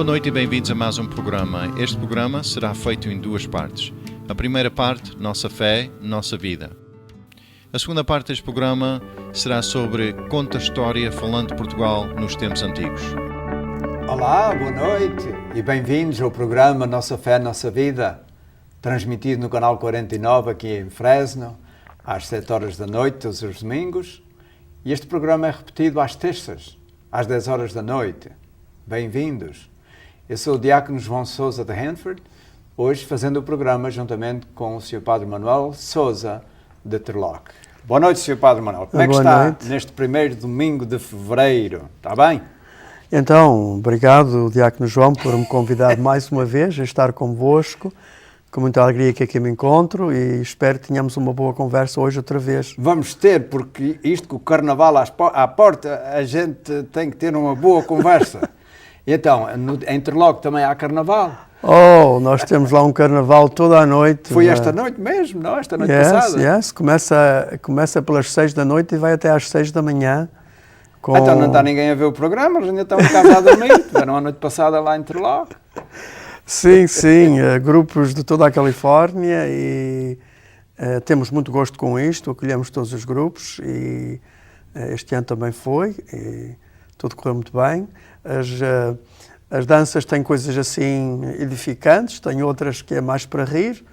Boa noite e bem-vindos a mais um programa. Este programa será feito em duas partes. A primeira parte, Nossa Fé, Nossa Vida. A segunda parte deste programa será sobre Conta a História falando de Portugal nos tempos antigos. Olá, boa noite e bem-vindos ao programa Nossa Fé, Nossa Vida, transmitido no canal 49 aqui em Fresno, às 7 horas da noite, todos os domingos. E este programa é repetido às terças, às 10 horas da noite. Bem-vindos. Eu sou o Diácono João Sousa de Hanford, hoje fazendo o programa juntamente com o Sr. Padre Manuel Sousa de Turlock. Boa noite, Sr. Padre Manuel. Como é que está neste primeiro domingo de fevereiro? Está bem? Então, obrigado, Diácono João, por me convidar mais uma vez a estar convosco. Com muita alegria que aqui me encontro e espero que tenhamos uma boa conversa hoje outra vez. Vamos ter, porque isto com o Carnaval à porta, a gente tem que ter uma boa conversa. Então, em Turlock também há Carnaval? Oh, nós temos lá um Carnaval toda a noite. Foi esta noite mesmo, não? Esta noite passada? Yes, começa pelas 6 da noite e vai até às 6 da manhã. Então não está ninguém a ver o programa, eles ainda estão em casa a dormir. Tiveram a noite passada lá em Turlock. Sim, grupos de toda a Califórnia e temos muito gosto com isto, acolhemos todos os grupos e este ano também foi e tudo correu muito bem. As danças têm coisas assim edificantes, tem outras que é mais para rir,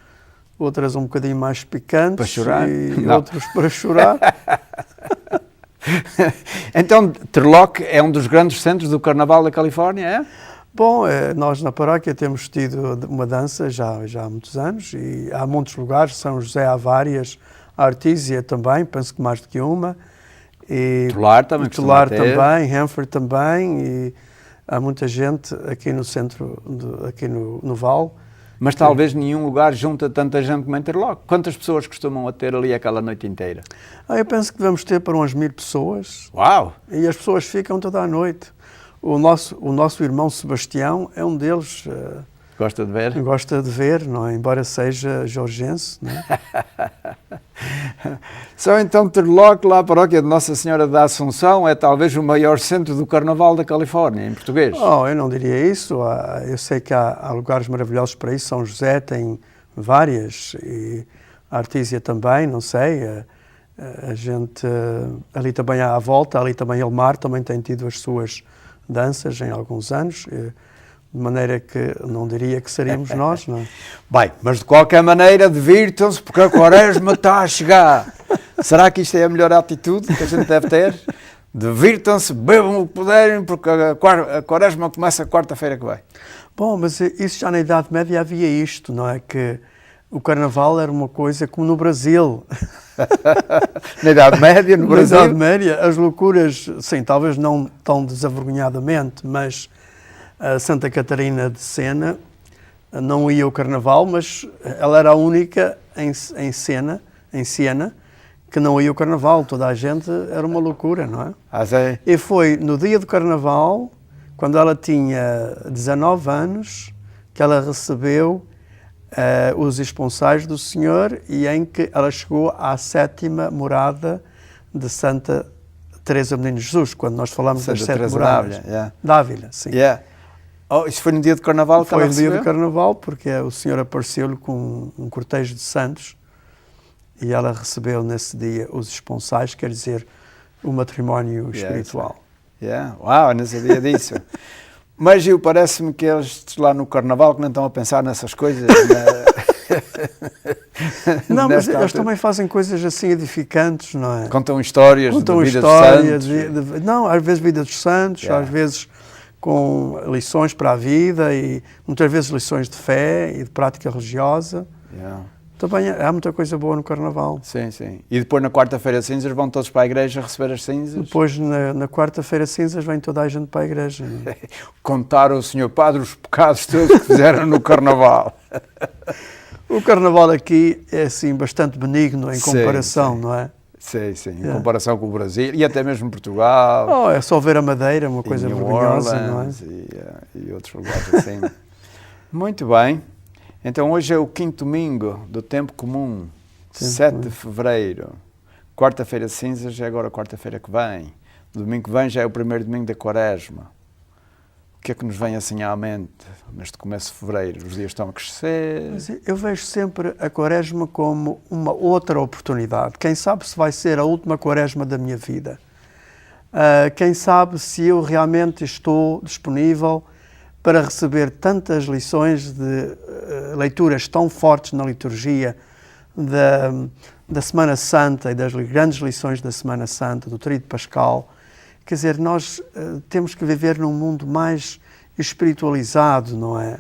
outras um bocadinho mais picantes. Para chorar? E outros para chorar. Então, Turlock é um dos grandes centros do Carnaval da Califórnia, é? Bom, nós na paróquia temos tido uma dança já há muitos anos e há muitos lugares, São José há várias, a Artísia também, penso que mais do que uma. E Tular também, Hanford também, e há muita gente aqui no centro, aqui no Val. Mas talvez nenhum lugar junta tanta gente como em Turlock. Quantas pessoas costumam ter ali aquela noite inteira? Eu penso que devemos ter para umas 1000 pessoas. Uau! E as pessoas ficam toda a noite. O nosso irmão Sebastião é um deles. Gosta de ver? Gosta de ver, não é? Embora seja jorgense, não é? Só então Turlock, lá a paróquia de Nossa Senhora da Assunção, é talvez o maior centro do Carnaval da Califórnia, em português. Eu não diria isso. Eu sei que há lugares maravilhosos para isso. São José tem várias, e a Artísia também, não sei. A gente, ali também há a volta, ali também Elmar também tem tido as suas danças em alguns anos, de maneira que não diria que seríamos nós, não é? Bem, mas de qualquer maneira divirtam-se porque a Quaresma está a chegar. Será que isto é a melhor atitude que a gente deve ter? Divirtam-se, bebam o que puderem, porque a Quaresma começa quarta-feira que vem. Bom, mas isso já na Idade Média havia isto, não é? Que o Carnaval era uma coisa como no Brasil. Na Idade Média, no Brasil? Na Idade Média, as loucuras, sim, talvez não tão desavergonhadamente, mas a Santa Catarina de Sena não ia ao Carnaval, mas ela era a única em Siena, que não ia ao Carnaval. Toda a gente era uma loucura, não é? E foi no dia do Carnaval, quando ela tinha 19 anos, que ela recebeu os esponsais do Senhor e em que ela chegou à 7ª morada de Santa Teresa do Menino Jesus, quando nós falamos das 7 moradas. Dávila, sim. Yeah. Isso foi no dia do Carnaval que ela recebeu? Foi no dia do Carnaval, porque o Senhor apareceu-lhe com um cortejo de santos e ela recebeu nesse dia os esponsais, quer dizer, o matrimónio espiritual. Uau, não sabia disso. Mas parece-me que eles lá no Carnaval que não estão a pensar nessas coisas. Não, mas eles também fazem coisas assim edificantes, não é? Contam histórias de vida dos santos. Não, às vezes vida dos santos, às vezes com lições para a vida e muitas vezes lições de fé e de prática religiosa. Também há muita coisa boa no Carnaval. Sim. E depois na quarta-feira cinzas vão todos para a igreja receber as cinzas? Depois na quarta-feira cinzas vem toda a gente para a igreja. Contar ao Sr. Padre os pecados todos que fizeram no Carnaval. O Carnaval aqui é assim bastante benigno em comparação, não é? Sim, em comparação com o Brasil e até mesmo Portugal. É só ver a Madeira, uma coisa vergonhosa, não é? E outros lugares assim. Muito bem. Então hoje é o 5º domingo do tempo comum, 7 de fevereiro. Quarta-feira de cinzas é agora quarta-feira que vem. O domingo que vem já é o primeiro domingo da Quaresma. O que é que nos vem assim à mente neste começo de fevereiro? Os dias estão a crescer. Mas eu vejo sempre a Quaresma como uma outra oportunidade. Quem sabe se vai ser a última Quaresma da minha vida. Quem sabe se eu realmente estou disponível para receber tantas lições de leituras tão fortes na liturgia da Semana Santa e das grandes lições da Semana Santa, do Tríduo Pascal. Quer dizer, nós temos que viver num mundo mais espiritualizado, não é?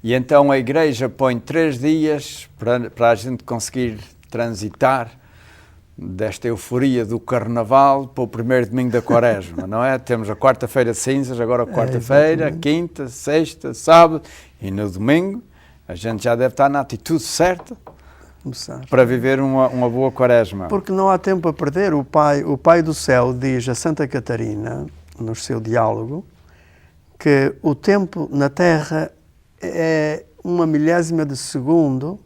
E então a Igreja põe 3 dias para a gente conseguir transitar desta euforia do Carnaval para o primeiro domingo da Quaresma, não é? Temos a quarta-feira de cinzas, agora a quarta-feira, quinta, sexta, sábado e no domingo a gente já deve estar na atitude certa para viver uma boa Quaresma. Porque não há tempo a perder. O Pai do Céu diz a Santa Catarina, no seu diálogo, que o tempo na Terra é 1/1000 de segundo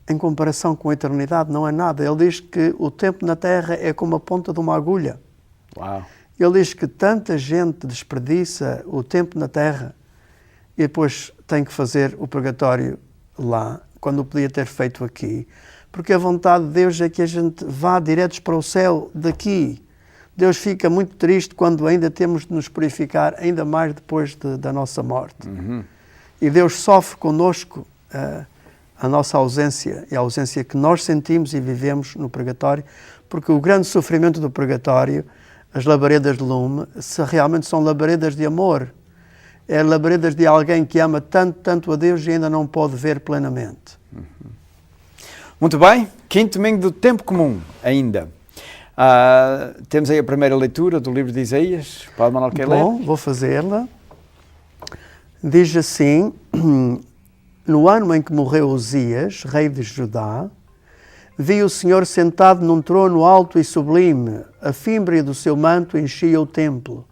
em comparação com a eternidade, não é nada. Ele diz que o tempo na Terra é como a ponta de uma agulha. Uau. Ele diz que tanta gente desperdiça o tempo na Terra e depois tem que fazer o purgatório lá, quando o podia ter feito aqui. Porque a vontade de Deus é que a gente vá diretos para o céu daqui. Deus fica muito triste quando ainda temos de nos purificar ainda mais depois da nossa morte. E Deus sofre connosco a nossa ausência e a ausência que nós sentimos e vivemos no purgatório, porque o grande sofrimento do purgatório, as labaredas de lume, realmente são labaredas de amor. É labaredas de alguém que ama tanto, tanto a Deus e ainda não pode ver plenamente. Muito bem, quinto domingo do tempo comum ainda. Temos aí a primeira leitura do livro de Isaías. Padre Manuel, quer ler? Bom, vou fazê-la. Diz assim: no ano em que morreu Uzias, rei de Judá, vi o Senhor sentado num trono alto e sublime, a fímbria do seu manto enchia o templo.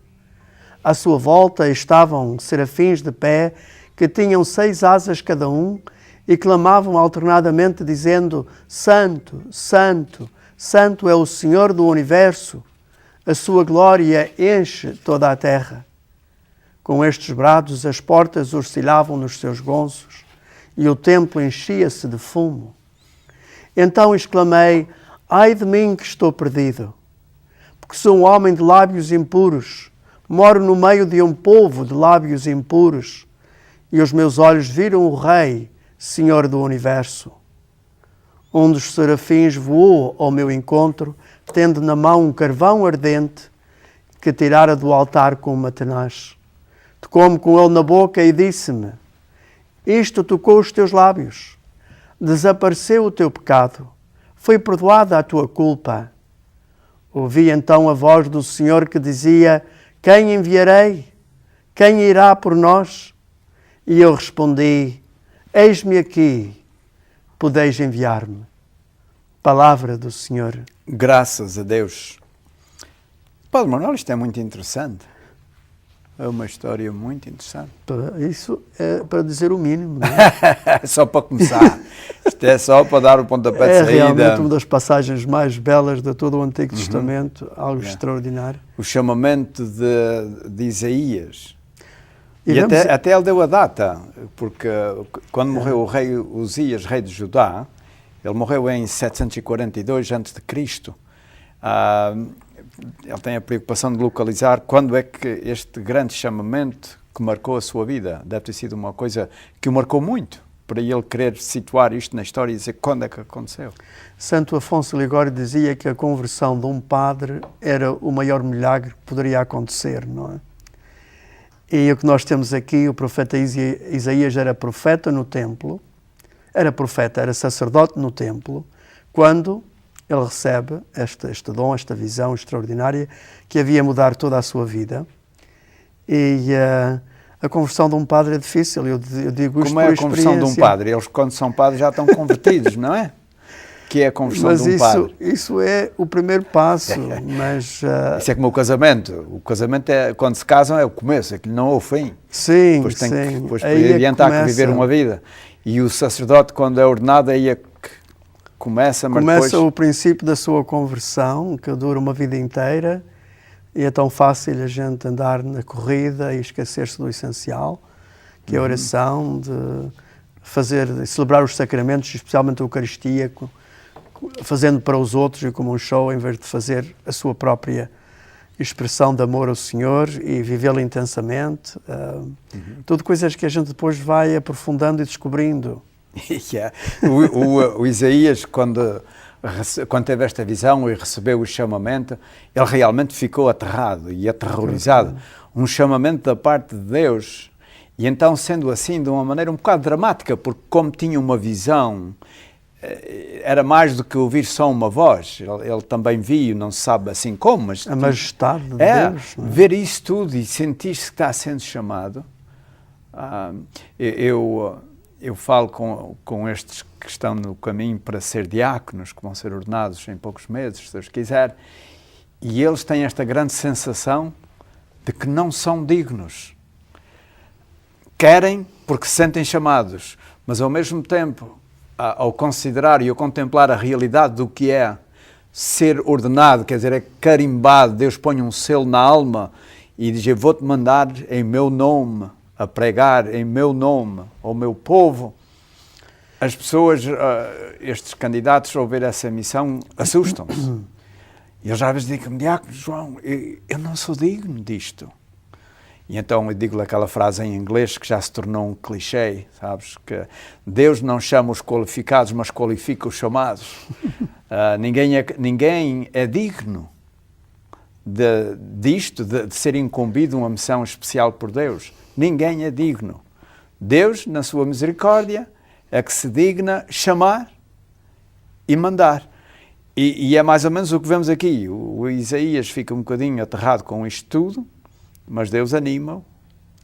À sua volta estavam serafins de pé, que tinham 6 asas cada um, e clamavam alternadamente, dizendo: Santo, Santo, Santo é o Senhor do Universo, a sua glória enche toda a terra. Com estes brados as portas oscilavam nos seus gonzos, e o templo enchia-se de fumo. Então exclamei: ai de mim que estou perdido, porque sou um homem de lábios impuros, moro no meio de um povo de lábios impuros, e os meus olhos viram o Rei, Senhor do Universo. Um dos serafins voou ao meu encontro, tendo na mão um carvão ardente que tirara do altar com uma tenaz. Tocou-me com ele na boca e disse-me: isto tocou os teus lábios, desapareceu o teu pecado, foi perdoada a tua culpa. Ouvi então a voz do Senhor que dizia: quem enviarei? Quem irá por nós? E eu respondi: eis-me aqui, podeis enviar-me. Palavra do Senhor. Graças a Deus. Padre Manuel, isto é muito interessante. É uma história muito interessante. Isso é para dizer o mínimo, não é? Só para começar. Isto é só para dar o pontapé de saída. É realmente uma das passagens mais belas de todo o Antigo Testamento, algo extraordinário. O chamamento de Isaías. E até ele deu a data, porque quando morreu o rei Uzias, rei de Judá, ele morreu em 742 a.C., ele tem a preocupação de localizar quando é que este grande chamamento que marcou a sua vida, deve ter sido uma coisa que o marcou muito, para ele querer situar isto na história e dizer quando é que aconteceu. Santo Afonso Ligório dizia que a conversão de um padre era o maior milagre que poderia acontecer, não é? E o que nós temos aqui, o profeta Isaías era profeta no templo, era sacerdote no templo, quando ele recebe este dom, esta visão extraordinária que havia mudar toda a sua vida. E a conversão de um padre é difícil, eu digo isto por experiência. Como é a conversão de um padre? Eles, quando são padres, já estão convertidos, não é? Que é a conversão de um padre. Mas isso é o primeiro passo, mas... Isso é como o casamento. O casamento, quando se casam, é o começo, é que não é o fim. Sim, depois tem sim. Que depois adiantar que viver uma vida. E o sacerdote, quando é ordenado, aí é que começa depois... o princípio da sua conversão, que dura uma vida inteira, E é tão fácil a gente andar na corrida e esquecer-se do essencial, que é a oração, de celebrar os sacramentos, especialmente a Eucaristia, fazendo para os outros e como um show, em vez de fazer a sua própria expressão de amor ao Senhor e vivê-lo intensamente. Tudo coisas que a gente depois vai aprofundando e descobrindo. O Isaías, quando teve esta visão e recebeu o chamamento, ele realmente ficou aterrado e aterrorizado. Um chamamento da parte de Deus. E então, sendo assim, de uma maneira um bocado dramática, porque como tinha uma visão, era mais do que ouvir só uma voz. Ele também viu, não se sabe assim como, mas... A majestade de Deus. Não é? Ver isso tudo e sentir-se que está sendo chamado. Eu falo com estes que estão no caminho para ser diáconos, que vão ser ordenados em poucos meses, se Deus quiser, e eles têm esta grande sensação de que não são dignos. Querem porque se sentem chamados, mas ao mesmo tempo, ao considerar e ao contemplar a realidade do que é ser ordenado, quer dizer, é carimbado, Deus põe um selo na alma e diz: eu vou-te mandar em meu nome, a pregar em meu nome, ao meu povo. As pessoas, estes candidatos, ao ver essa missão, assustam-se. E eles às vezes dizem: diácono João, eu não sou digno disto. E então eu digo-lhe aquela frase em inglês que já se tornou um clichê, sabes? Que Deus não chama os qualificados, mas qualifica os chamados. Ninguém é digno disto, de ser incumbido uma missão especial por Deus. Ninguém é digno. Deus, na sua misericórdia, é que se digna chamar e mandar. E é mais ou menos o que vemos aqui. O Isaías fica um bocadinho aterrado com isto tudo, mas Deus anima-o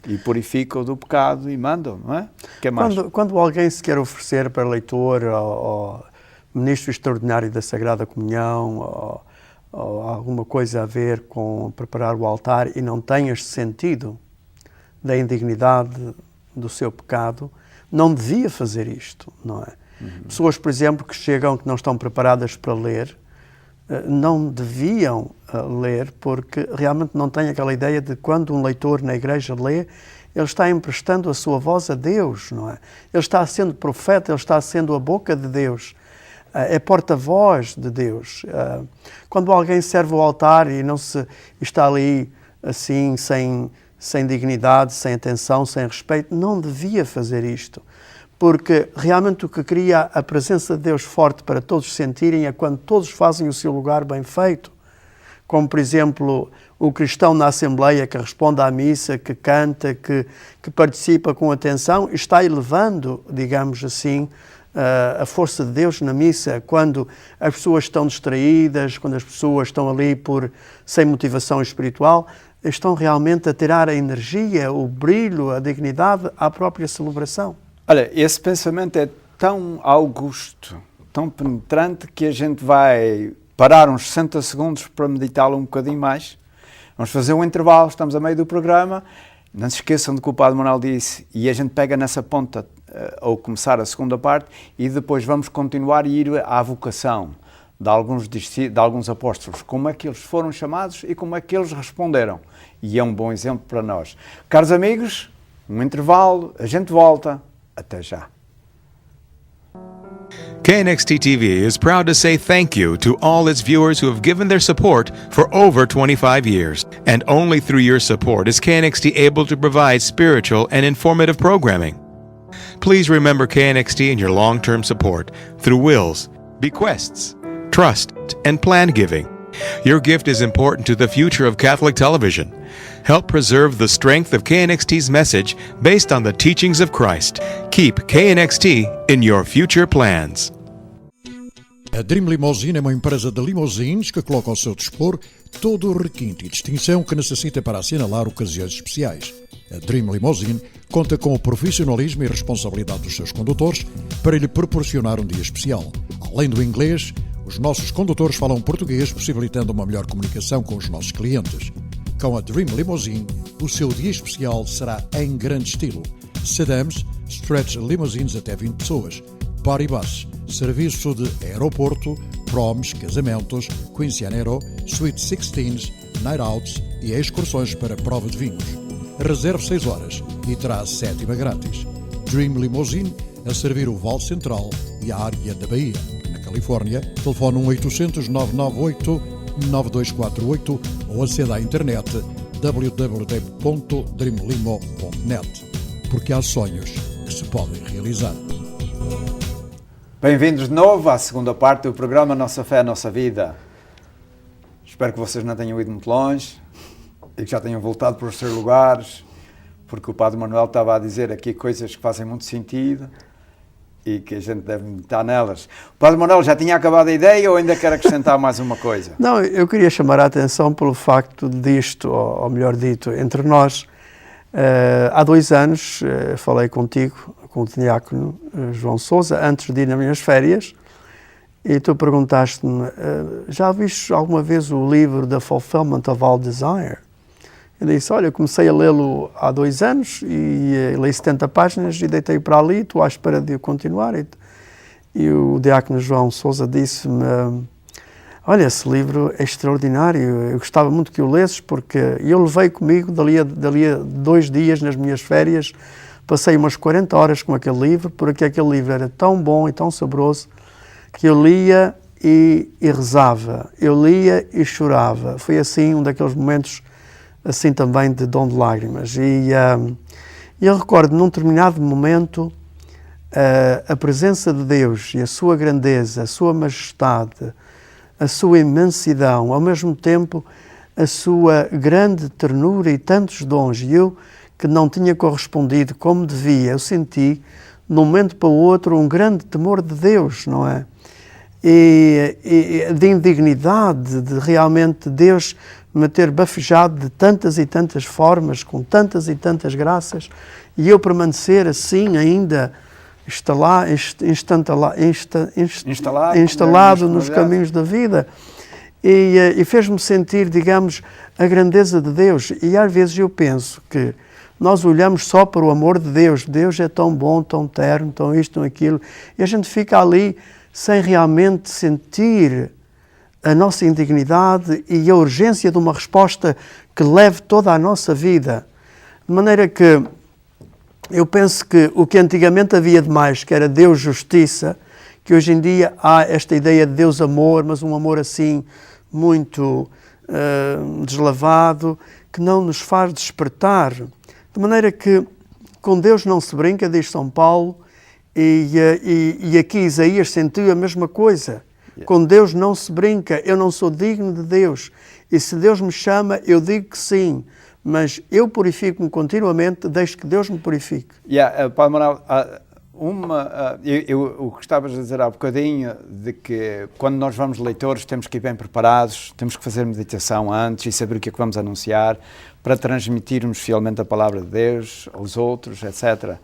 e purifica-o do pecado e manda-o, não é? Que é mais? Quando alguém se quer oferecer para leitor ou ministro extraordinário da Sagrada Comunhão ou alguma coisa a ver com preparar o altar e não tem este sentido da indignidade do seu pecado, não devia fazer isto, não é? Pessoas, por exemplo, que chegam, que não estão preparadas para ler, não deviam ler, porque realmente não têm aquela ideia de quando um leitor na igreja lê, ele está emprestando a sua voz a Deus, não é? Ele está sendo profeta, ele está sendo a boca de Deus, é porta-voz de Deus. Quando alguém serve o altar e não está ali assim, sem dignidade, sem atenção, sem respeito, não devia fazer isto. Porque realmente o que cria a presença de Deus forte para todos sentirem é quando todos fazem o seu lugar bem feito. Como, por exemplo, o cristão na Assembleia que responde à missa, que canta, que participa com atenção, está elevando, digamos assim, a força de Deus na missa. Quando as pessoas estão distraídas, quando as pessoas estão ali sem motivação espiritual, estão realmente a tirar a energia, o brilho, a dignidade à própria celebração. Olha, esse pensamento é tão augusto, tão penetrante, que a gente vai parar uns 60 segundos para meditá-lo um bocadinho mais. Vamos fazer um intervalo, estamos a meio do programa. Não se esqueçam do que o Padre Manuel disse, e a gente pega nessa ponta ao começar a segunda parte, e depois vamos continuar e ir à vocação de alguns apóstolos, como é que eles foram chamados e como é que eles responderam. E é um bom exemplo para nós. Caros amigos, um intervalo, a gente volta. Até já. KNXT TV is proud to say thank you to all its viewers who have given their support for over 25 years. And only through your support is KNXT able to provide spiritual and informative programming. Please remember KNXT in your long-term support through wills, bequests, trust, and plan giving. Your gift is important to the future of Catholic television. Help preserve the strength of KNXT's message based on the teachings of Christ. Keep KNXT in your future plans. A Dream Limousine é uma empresa de limousines que coloca ao seu dispor todo o requinte e distinção que necessita para assinalar ocasiões especiais. A Dream Limousine conta com o profissionalismo e responsabilidade dos seus condutores para lhe proporcionar um dia especial. Além do inglês, os nossos condutores falam português, possibilitando uma melhor comunicação com os nossos clientes. Com a Dream Limousine, o seu dia especial será em grande estilo. Sedans, stretch limousines até 20 pessoas, party bus, serviço de aeroporto, proms, casamentos, quinceañero, suite 16s, night outs e excursões para prova de vinhos. Reserve 6 horas e terá a 7ª grátis. Dream Limousine, a servir o Vale Central e a área da Bahia. Na Califórnia, telefone 1-800-998-9248 ou aceda à internet www.dreamlimo.net. Porque há sonhos que se podem realizar. Bem-vindos de novo à segunda parte do programa Nossa Fé, Nossa Vida. Espero que vocês não tenham ido muito longe e que já tenham voltado para os seus lugares, porque o Padre Manuel estava a dizer aqui coisas que fazem muito sentido e que a gente deve meditar nelas. O Padre Manuel já tinha acabado a ideia ou ainda quer acrescentar mais uma coisa? Não, eu queria chamar a atenção pelo facto disto, ou melhor dito, entre nós. Há 2 anos falei contigo, com o diácono João Sousa, antes de ir nas minhas férias, e tu perguntaste-me, já viste alguma vez o livro The Fulfillment of All Desire? Eu disse, olha, eu comecei a lê-lo há 2 anos e li 70 páginas e deitei para ali, estou à espera de continuar. E o diácono João Sousa disse-me, olha, esse livro é extraordinário, eu gostava muito que o lesses, porque eu levei comigo, dali a 2 dias nas minhas férias, passei umas 40 horas com aquele livro, porque aquele livro era tão bom e tão saboroso, que eu lia e rezava, eu lia e chorava. Foi assim um daqueles momentos, assim também, de dom de lágrimas. E eu recordo, num determinado momento, a presença de Deus e a sua grandeza, a sua majestade, a sua imensidão, ao mesmo tempo a sua grande ternura e tantos dons, e eu que não tinha correspondido como devia, eu senti, de um momento para o outro, um grande temor de Deus, não é? E de indignidade, de realmente Deus me ter bafejado de tantas e tantas formas, com tantas e tantas graças, e eu permanecer assim ainda instalado nos caminhos da vida, e fez-me sentir, digamos, a grandeza de Deus. E às vezes eu penso que nós olhamos só para o amor de Deus, Deus é tão bom, tão terno, tão isto, tão aquilo, e a gente fica ali sem realmente sentir a nossa indignidade e a urgência de uma resposta que leve toda a nossa vida. De maneira que eu penso que o que antigamente havia de mais, que era Deus justiça, que hoje em dia há esta ideia de Deus amor, mas um amor assim muito deslavado, que não nos faz despertar. De maneira que com Deus não se brinca, diz São Paulo, e aqui Isaías sentiu a mesma coisa. Com Deus não se brinca, eu não sou digno de Deus, e se Deus me chama, eu digo que sim, mas eu purifico-me continuamente, deixo que Deus me purifique. Padre Manuel, o que estavas a dizer há bocadinho, de que quando nós vamos leitores temos que ir bem preparados, temos que fazer meditação antes e saber o que é que vamos anunciar, para transmitirmos fielmente a palavra de Deus aos outros, etc.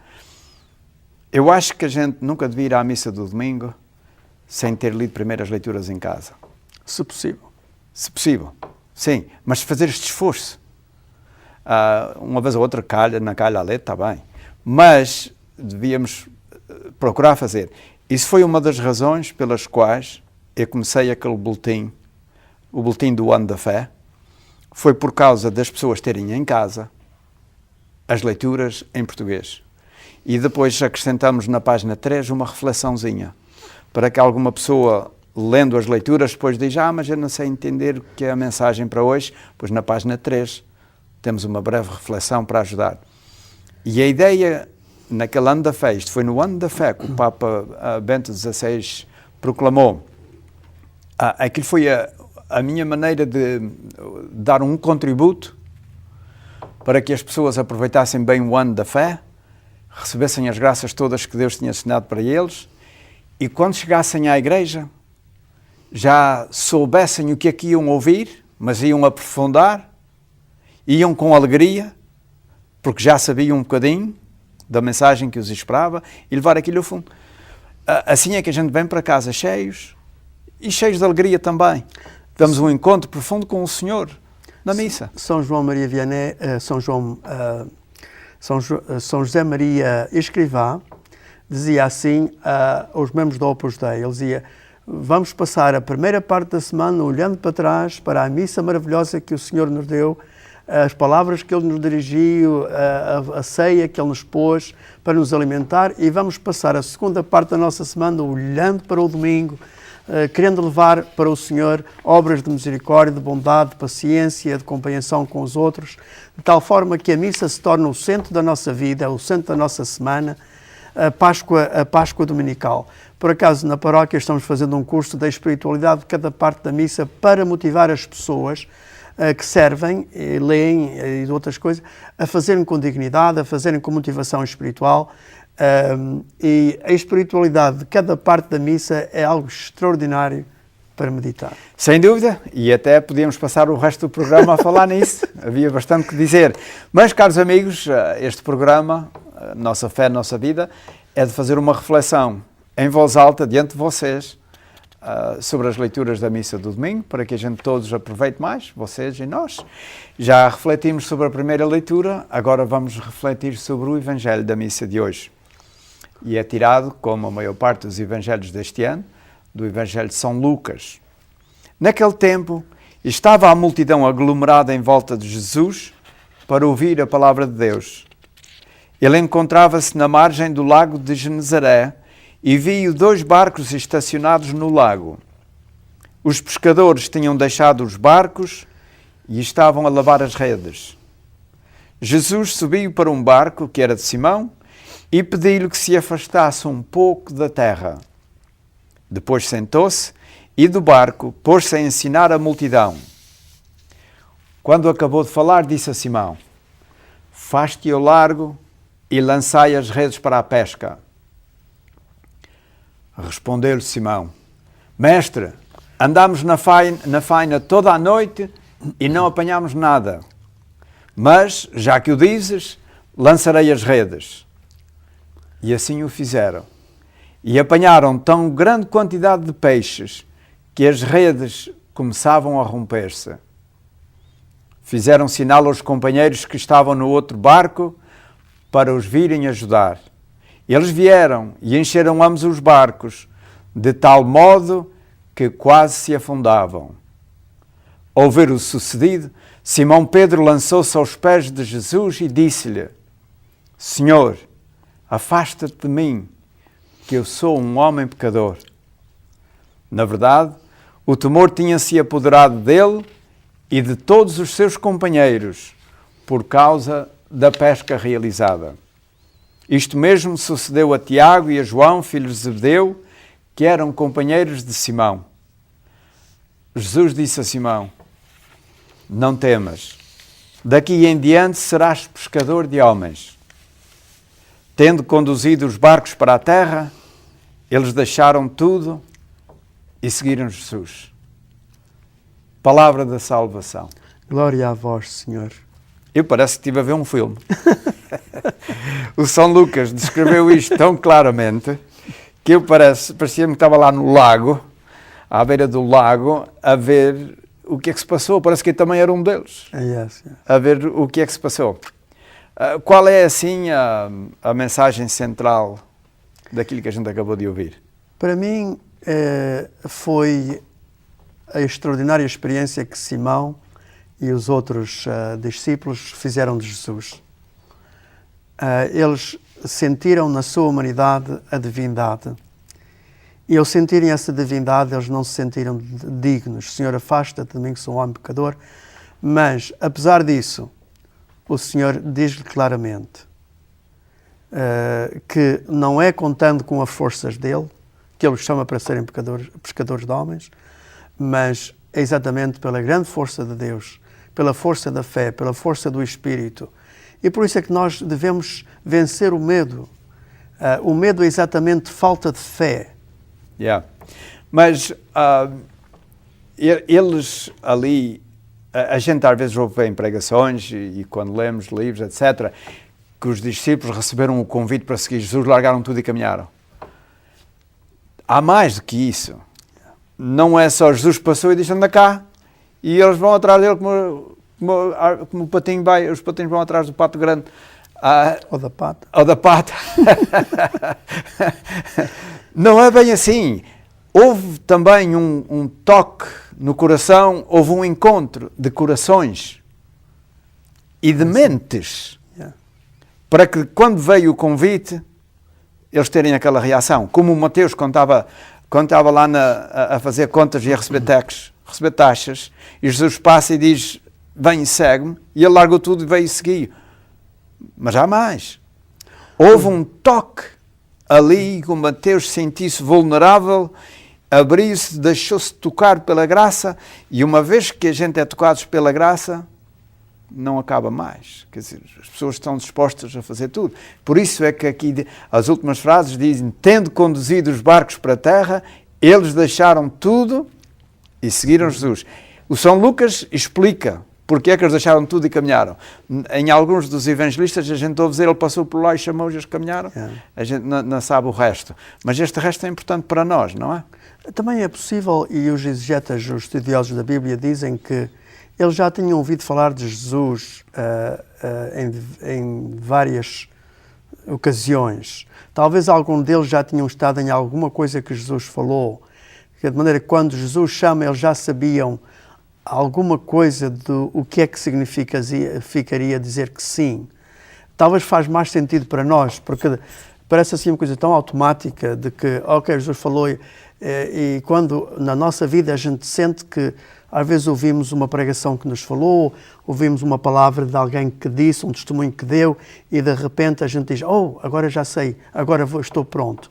Eu acho que a gente nunca devia ir à missa do domingo sem ter lido primeiro as leituras em casa. Se possível. Se possível, sim, mas fazer este esforço. Uma vez ou outra calha a ler, está bem, mas devíamos procurar fazer. Isso foi uma das razões pelas quais eu comecei aquele boletim, o boletim do Ano da Fé, foi por causa das pessoas terem em casa as leituras em português. E depois acrescentamos na página 3 uma reflexãozinha, para que alguma pessoa, lendo as leituras, depois diz, mas eu não sei entender o que é a mensagem para hoje, pois na página 3 temos uma breve reflexão para ajudar. E a ideia, naquele Ano da Fé, isto foi no Ano da Fé que o Papa Bento XVI proclamou, aquilo foi a minha maneira de dar um contributo para que as pessoas aproveitassem bem o Ano da Fé, recebessem as graças todas que Deus tinha assinado para eles, e quando chegassem à igreja, já soubessem o que é que iam ouvir, mas iam aprofundar, iam com alegria, porque já sabiam um bocadinho da mensagem que os esperava, e levar aquilo ao fundo. Assim é que a gente vem para casa cheios, e cheios de alegria também. Damos um encontro profundo com o Senhor na missa. São João Maria Vianney, São José Maria Escrivá, dizia assim aos membros do Opus Dei, ele dizia, vamos passar a primeira parte da semana olhando para trás, para a missa maravilhosa que o Senhor nos deu, as palavras que Ele nos dirigiu, a ceia que Ele nos pôs para nos alimentar, e vamos passar a segunda parte da nossa semana olhando para o domingo, querendo levar para o Senhor obras de misericórdia, de bondade, de paciência, de compreensão com os outros, de tal forma que a missa se torne o centro da nossa vida, o centro da nossa semana, a Páscoa dominical. Por acaso, na paróquia estamos fazendo um curso da espiritualidade de cada parte da missa para motivar as pessoas que servem, leem e outras coisas, a fazerem com dignidade, a fazerem com motivação espiritual. E a espiritualidade de cada parte da missa é algo extraordinário para meditar. Sem dúvida, e até podíamos passar o resto do programa a falar nisso, havia bastante que dizer. Mas, caros amigos, este programa, Nossa Fé, Nossa Vida, é de fazer uma reflexão em voz alta diante de vocês sobre as leituras da missa do domingo, para que a gente todos aproveite mais, vocês e nós. Já refletimos sobre a primeira leitura, agora vamos refletir sobre o Evangelho da missa de hoje. E é tirado, como a maior parte dos evangelhos deste ano, do Evangelho de São Lucas. Naquele tempo, estava a multidão aglomerada em volta de Jesus para ouvir a palavra de Deus. Ele encontrava-se na margem do lago de Genezaré e viu 2 barcos estacionados no lago. Os pescadores tinham deixado os barcos e estavam a lavar as redes. Jesus subiu para um barco que era de Simão e pediu-lhe que se afastasse um pouco da terra. Depois sentou-se e do barco pôs-se a ensinar a multidão. Quando acabou de falar, disse a Simão: "Faz-te ao largo e lançai as redes para a pesca." Respondeu-lhe Simão: "Mestre, andámos na faina toda a noite e não apanhámos nada. Mas, já que o dizes, lançarei as redes." E assim o fizeram. E apanharam tão grande quantidade de peixes que as redes começavam a romper-se. Fizeram sinal aos companheiros que estavam no outro barco para os virem ajudar. Eles vieram e encheram ambos os barcos, de tal modo que quase se afundavam. Ao ver o sucedido, Simão Pedro lançou-se aos pés de Jesus e disse-lhe: "Senhor, afasta-te de mim, que eu sou um homem pecador." Na verdade, o temor tinha-se apoderado dele e de todos os seus companheiros, por causa da pesca realizada. Isto mesmo sucedeu a Tiago e a João, filhos de Zebedeu, que eram companheiros de Simão. Jesus disse a Simão: "Não temas, daqui em diante serás pescador de homens." Tendo conduzido os barcos para a terra, eles deixaram tudo e seguiram Jesus. Palavra da salvação. Glória a vós, Senhor. Eu parece que estive a ver um filme. O São Lucas descreveu isto tão claramente que eu parecia-me que estava lá no lago, à beira do lago, a ver o que é que se passou. Parece que eu também era um deles. Yes. A ver o que é que se passou. Qual é, assim, a mensagem central daquilo que a gente acabou de ouvir? Para mim, foi a extraordinária experiência que Simão e os outros discípulos fizeram de Jesus. Eles sentiram na sua humanidade a divindade. E ao sentirem essa divindade, eles não se sentiram dignos. Senhor, afasta-te de mim, que sou um homem pecador. Mas, apesar disso, o Senhor diz-lhe claramente que não é contando com as forças dele que ele os chama para serem pescadores de homens, mas é exatamente pela grande força de Deus, pela força da fé, pela força do Espírito. E por isso é que nós devemos vencer o medo. O medo é exatamente falta de fé. Mas eles ali, a gente às vezes ouve em pregações e quando lemos livros, etc., que os discípulos receberam o convite para seguir Jesus, largaram tudo e caminharam. Há mais do que isso. Não é só Jesus passou e disse: "Anda cá", e eles vão atrás dele como o patinho vai, os patinhos vão atrás do pato grande. Ou da pata. Ou da pata. Não é bem assim. houve também um toque no coração, houve um encontro de corações e de mentes, para que quando veio o convite, eles terem aquela reação. Como o Mateus, quando estava lá a fazer contas e a receber taxas, e Jesus passa e diz, vem e segue-me, e ele largou tudo e veio seguir. Mas há mais. Houve um toque ali, que o Mateus sentisse vulnerável, abriu-se, deixou-se tocar pela graça, e uma vez que a gente é tocado pela graça, não acaba mais. Quer dizer, as pessoas estão dispostas a fazer tudo. Por isso é que aqui as últimas frases dizem, tendo conduzido os barcos para a terra, eles deixaram tudo e seguiram Jesus. O São Lucas explica porque é que eles deixaram tudo e caminharam. Em alguns dos evangelistas a gente ouve dizer, ele passou por lá e chamou-os e eles caminharam. A gente não sabe o resto. Mas este resto é importante para nós, não é? Também é possível, e os exegetas, os estudiosos da Bíblia dizem que eles já tinham ouvido falar de Jesus em várias ocasiões. Talvez algum deles já tinham estado em alguma coisa que Jesus falou. De maneira que quando Jesus chama, eles já sabiam alguma coisa do o que é que significaria dizer que sim. Talvez faz mais sentido para nós, porque parece assim uma coisa tão automática de que, ok, Jesus falou e quando na nossa vida a gente sente que às vezes ouvimos uma pregação que nos falou, ouvimos uma palavra de alguém que disse, um testemunho que deu e de repente a gente diz, agora já sei, agora estou pronto.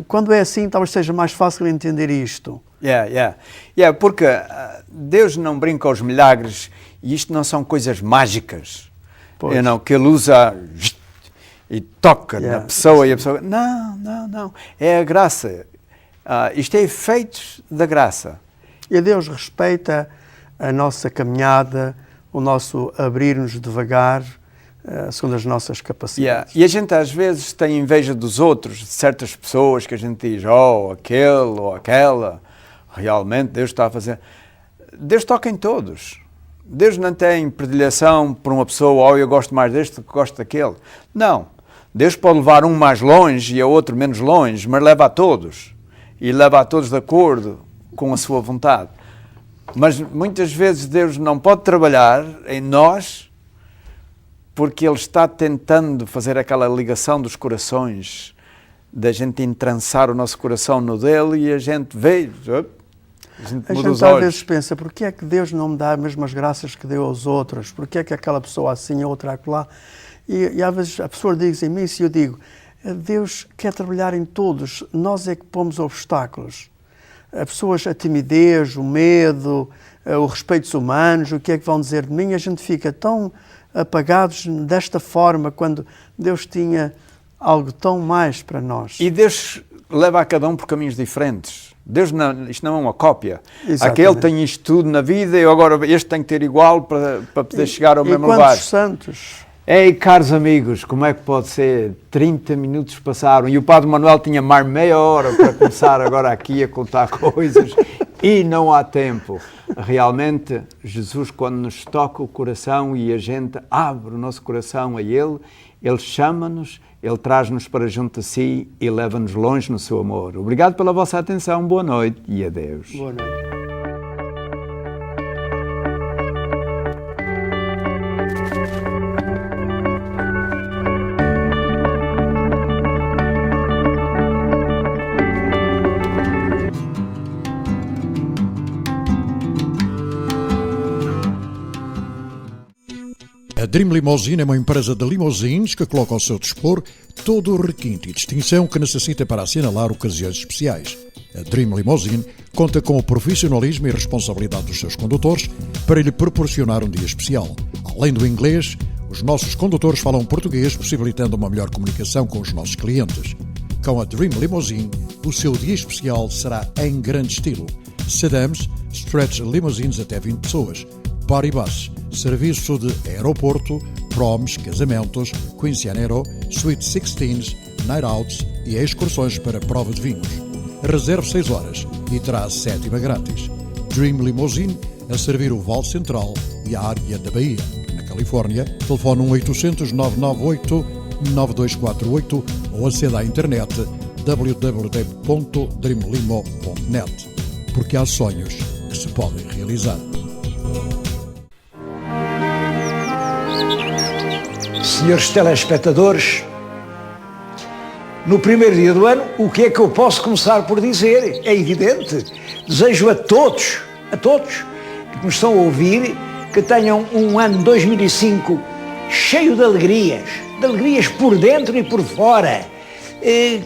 Quando é assim, talvez seja mais fácil entender isto. Porque Deus não brinca aos milagres e isto não são coisas mágicas. Que ele usa e toca na pessoa e a pessoa... Não. É a graça. Isto é efeitos da graça. E Deus respeita a nossa caminhada, o nosso abrir-nos devagar, segundo as nossas capacidades. E a gente às vezes tem inveja dos outros, de certas pessoas que a gente diz, aquele ou aquela, realmente Deus está a fazer... Deus toca em todos. Deus não tem predileção por uma pessoa, eu gosto mais deste, gosto daquele. Não. Deus pode levar um mais longe e a outro menos longe, mas leva a todos. E leva a todos de acordo com a sua vontade. Mas muitas vezes Deus não pode trabalhar em nós porque Ele está tentando fazer aquela ligação dos corações, da gente entrançar o nosso coração no dele e a gente vê, a gente muda os olhos. Às vezes pensa, porquê é que Deus não me dá as mesmas graças que deu aos outros? Porquê é que aquela pessoa assim, a outra acolá? E às vezes a pessoa diz em mim, e eu digo, Deus quer trabalhar em todos, nós é que pomos obstáculos. As pessoas, a timidez, o medo, os respeitos humanos, o que é que vão dizer de mim, a gente fica tão apagados desta forma, quando Deus tinha algo tão mais para nós. E Deus leva a cada um por caminhos diferentes. Deus não, isto não é uma cópia. Exatamente. Aquele tem isto tudo na vida e agora este tem que ter igual para poder chegar ao mesmo lugar. E quantos santos? Ei, caros amigos, como é que pode ser? 30 minutos passaram e o Padre Manuel tinha mais meia hora para começar agora aqui a contar coisas e não há tempo. Realmente, Jesus, quando nos toca o coração e a gente abre o nosso coração a Ele, Ele chama-nos, Ele traz-nos para junto a si e leva-nos longe no seu amor. Obrigado pela vossa atenção, boa noite e adeus. Boa noite. A Dream Limousine é uma empresa de limousines que coloca ao seu dispor todo o requinte e distinção que necessita para assinalar ocasiões especiais. A Dream Limousine conta com o profissionalismo e responsabilidade dos seus condutores para lhe proporcionar um dia especial. Além do inglês, os nossos condutores falam português, possibilitando uma melhor comunicação com os nossos clientes. Com a Dream Limousine, o seu dia especial será em grande estilo. Sedans, stretch limousines até 20 pessoas, Body Bus, serviço de aeroporto, proms, casamentos, quinceañero, sweet 16s, night outs e excursões para prova de vinhos. Reserve 6 horas e terá a 7ª grátis. Dream Limousine a servir o Vale Central e a área da Bahia. Na Califórnia, telefone 1-800-998-9248 ou aceda à internet www.dreamlimo.net, porque há sonhos que se podem realizar. Senhores telespectadores, no primeiro dia do ano, o que é que eu posso começar por dizer? É evidente, desejo a todos que nos estão a ouvir, que tenham um ano 2005 cheio de alegrias por dentro e por fora,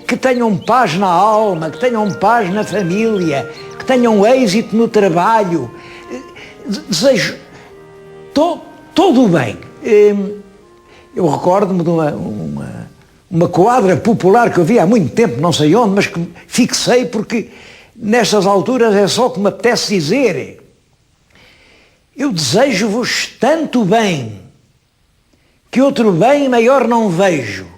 que tenham paz na alma, que tenham paz na família, que tenham êxito no trabalho. Desejo todo o bem. Eu recordo-me de uma quadra popular que eu vi há muito tempo, não sei onde, mas que fixei porque nestas alturas é só que me apetece dizer: eu desejo-vos tanto bem, que outro bem maior não vejo.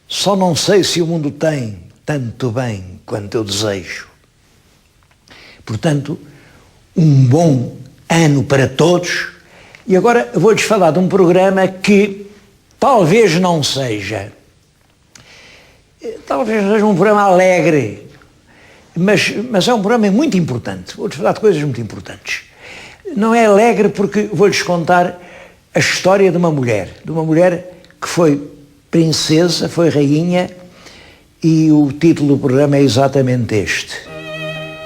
Só não sei se o mundo tem tanto bem quanto eu desejo. Portanto, um bom ano para todos. E agora vou-lhes falar de um programa que talvez não seja. Talvez seja um programa alegre, mas é um programa muito importante. Vou-lhes falar de coisas muito importantes. Não é alegre porque vou-lhes contar a história de uma mulher que foi princesa, foi rainha, e o título do programa é exatamente este: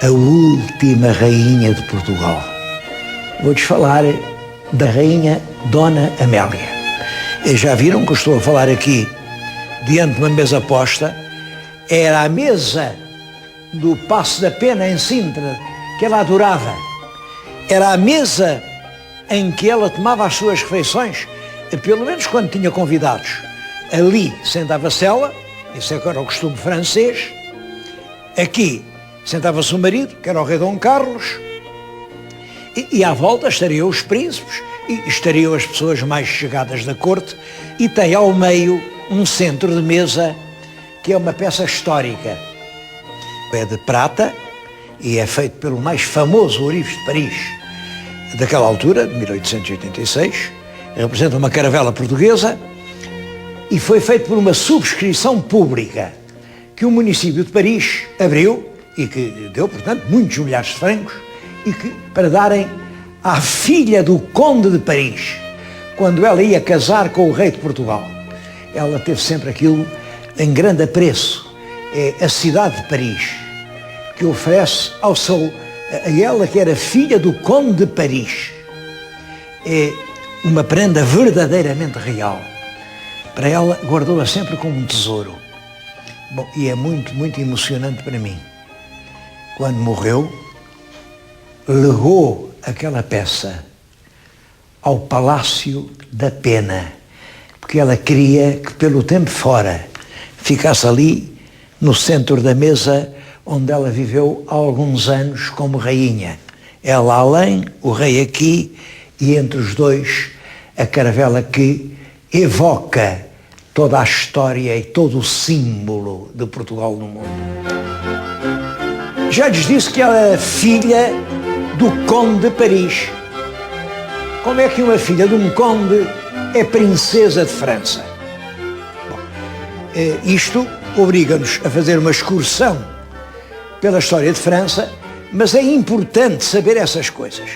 A Última Rainha de Portugal. Vou-lhes falar da rainha Dona Amélia. E já viram que eu estou a falar aqui diante de uma mesa posta. Era a mesa do Paço da Pena em Sintra, que ela adorava. Era a mesa em que ela tomava as suas refeições, pelo menos quando tinha convidados. Ali sentava-se ela, isso é que era o costume francês. Aqui sentava-se o marido, que era o rei Dom Carlos, e à volta estariam os príncipes e estariam as pessoas mais chegadas da corte, e tem ao meio um centro de mesa que é uma peça histórica. É de prata e é feito pelo mais famoso ourives de Paris daquela altura, de 1886, representa uma caravela portuguesa e foi feito por uma subscrição pública que o município de Paris abriu e que deu, portanto, muitos milhares de francos, e que, para darem à filha do conde de Paris, quando ela ia casar com o rei de Portugal. Ela teve sempre aquilo em grande apreço. É a cidade de Paris que oferece a ela, que era filha do conde de Paris, é uma prenda verdadeiramente real. Para ela, guardou-a sempre como um tesouro. Bom, e é muito, muito emocionante para mim. Quando morreu, legou aquela peça ao Palácio da Pena, porque ela queria que pelo tempo fora ficasse ali no centro da mesa onde ela viveu há alguns anos como rainha. Ela além, o rei aqui, e entre os dois a caravela que evoca toda a história e todo o símbolo de Portugal no mundo. Já lhes disse que ela é filha do conde de Paris. Como é que uma filha de um conde é princesa de França? Bom, isto obriga-nos a fazer uma excursão pela história de França, mas é importante saber essas coisas,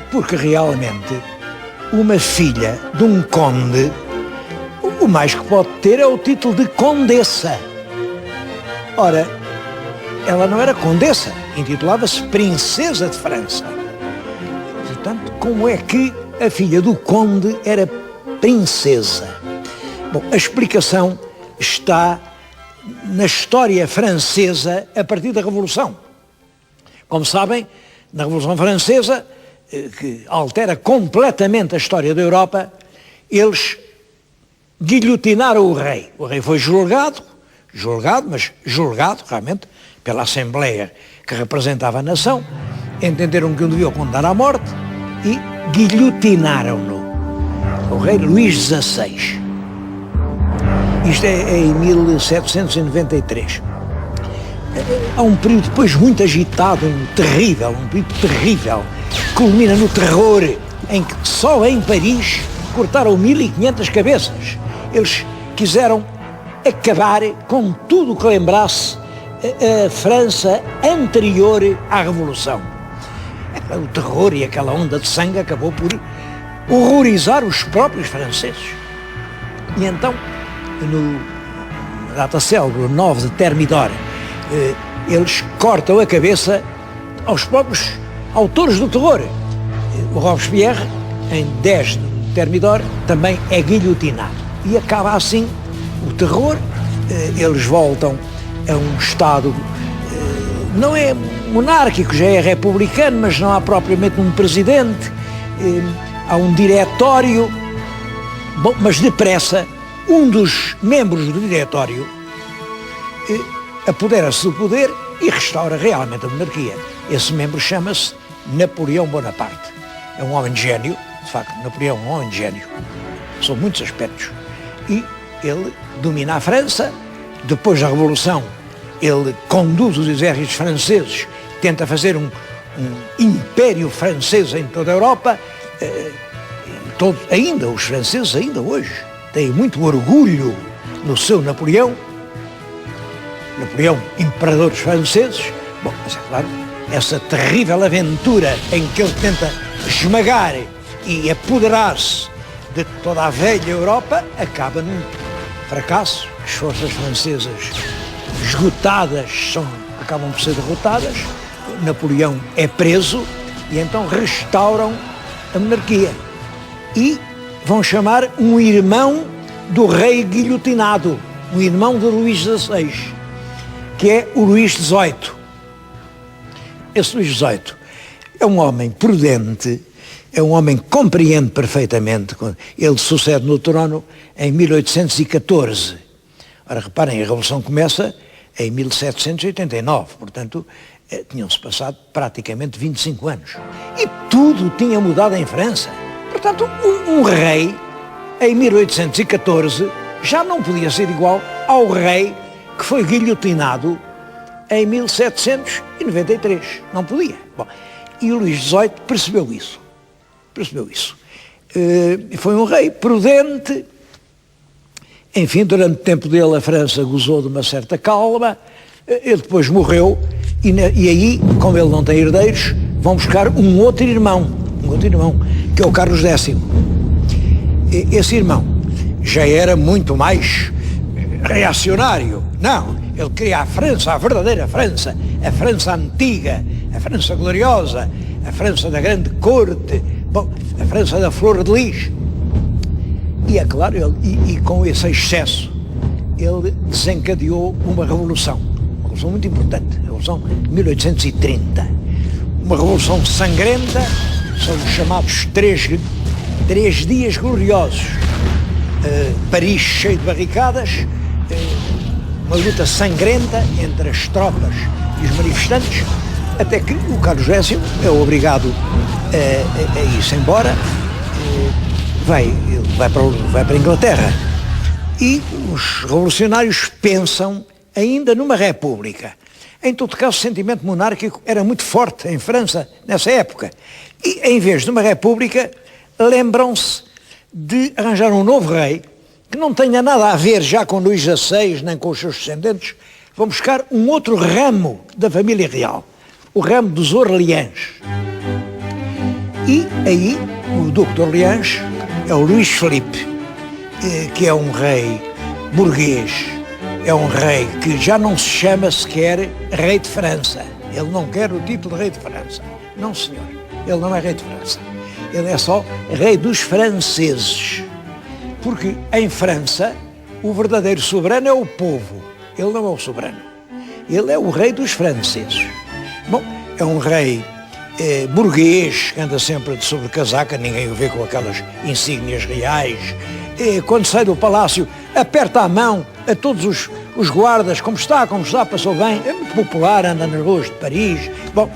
porque realmente uma filha de um conde, o mais que pode ter é o título de condessa. Ora, ela não era condessa, intitulava-se princesa de França. Portanto, como é que a filha do conde era princesa? Bom, a explicação está na história francesa a partir da Revolução. Como sabem, na Revolução Francesa, que altera completamente a história da Europa, eles guilhotinaram o rei. O rei foi julgado realmente pela Assembleia que representava a nação, entenderam que o deviam condenar à morte e guilhotinaram-no. O rei Luís XVI. Isto é em 1793. Há um período depois muito agitado, um período terrível, que culmina no terror, em que só em Paris cortaram 1500 cabeças. Eles quiseram acabar com tudo o que lembrasse a França anterior à Revolução. O terror e aquela onda de sangue acabou por horrorizar os próprios franceses. E então, no data célebre 9 de Thermidor, eles cortam a cabeça aos próprios autores do terror. O Robespierre, em 10 de Thermidor, também é guilhotinado. E acaba assim o terror. Eles voltam a um Estado, não é monárquico, já é republicano, mas não há propriamente um presidente, há um diretório. Bom, mas depressa, um dos membros do diretório apodera-se do poder e restaura realmente a monarquia. Esse membro chama-se Napoleão Bonaparte. É um homem de gênio, de facto, Napoleão é um homem de gênio, são muitos aspectos. E ele domina a França. Depois da Revolução, ele conduz os exércitos franceses, tenta fazer um império francês em toda a Europa. Ainda os franceses, ainda hoje, têm muito orgulho no seu Napoleão, imperador dos franceses. Bom, mas é claro, essa terrível aventura em que ele tenta esmagar e apoderar-se de toda a velha Europa acaba num fracasso. As forças francesas esgotadas acabam por ser derrotadas. Napoleão é preso e então restauram a monarquia. E vão chamar um irmão do rei guilhotinado, um irmão de Luís XVI, que é o Luís XVIII. Esse Luís XVIII é um homem prudente, é um homem que compreende perfeitamente. Ele sucede no trono em 1814. Ora, reparem, a Revolução começa em 1789, portanto, tinham-se passado praticamente 25 anos. E tudo tinha mudado em França. Portanto, um rei, em 1814, já não podia ser igual ao rei que foi guilhotinado em 1793. Não podia. Bom, e o Luís XVIII percebeu isso. Foi um rei prudente. Enfim, durante o tempo dele a França gozou de uma certa calma. Ele depois morreu e aí, como ele não tem herdeiros, vão buscar um outro irmão, que é o Carlos X. Esse irmão já era muito mais reacionário. Não, ele queria a França, a verdadeira França, a França antiga, a França gloriosa, a França da grande corte, bom, a França da flor de lis. E é claro, e com esse excesso, ele desencadeou uma revolução muito importante, a Revolução de 1830. Uma revolução sangrenta, são os chamados três dias gloriosos. Paris cheio de barricadas, uma luta sangrenta entre as tropas e os manifestantes, até que o Carlos X é obrigado a ir-se embora, vai para a Inglaterra. E os revolucionários pensam ainda numa república. Em todo caso, o sentimento monárquico era muito forte em França nessa época. E, em vez de uma república, lembram-se de arranjar um novo rei que não tenha nada a ver já com Luís XVI, nem com os seus descendentes. Vão buscar um outro ramo da família real, o ramo dos Orleans. E aí, o duque de Orleans é o Luís Filipe, que é um rei burguês. É um rei que já não se chama sequer rei de França. Ele não quer o título de rei de França. Não, senhor. Ele não é rei de França. Ele é só rei dos franceses. Porque em França, o verdadeiro soberano é o povo. Ele não é o soberano. Ele é o rei dos franceses. Bom, é um rei burguês, que anda sempre de sobrecasaca, ninguém o vê com aquelas insígnias reais. Quando sai do palácio, aperta a mão a todos os guardas, como está, passou bem, é muito popular, anda nas ruas de Paris. Bom,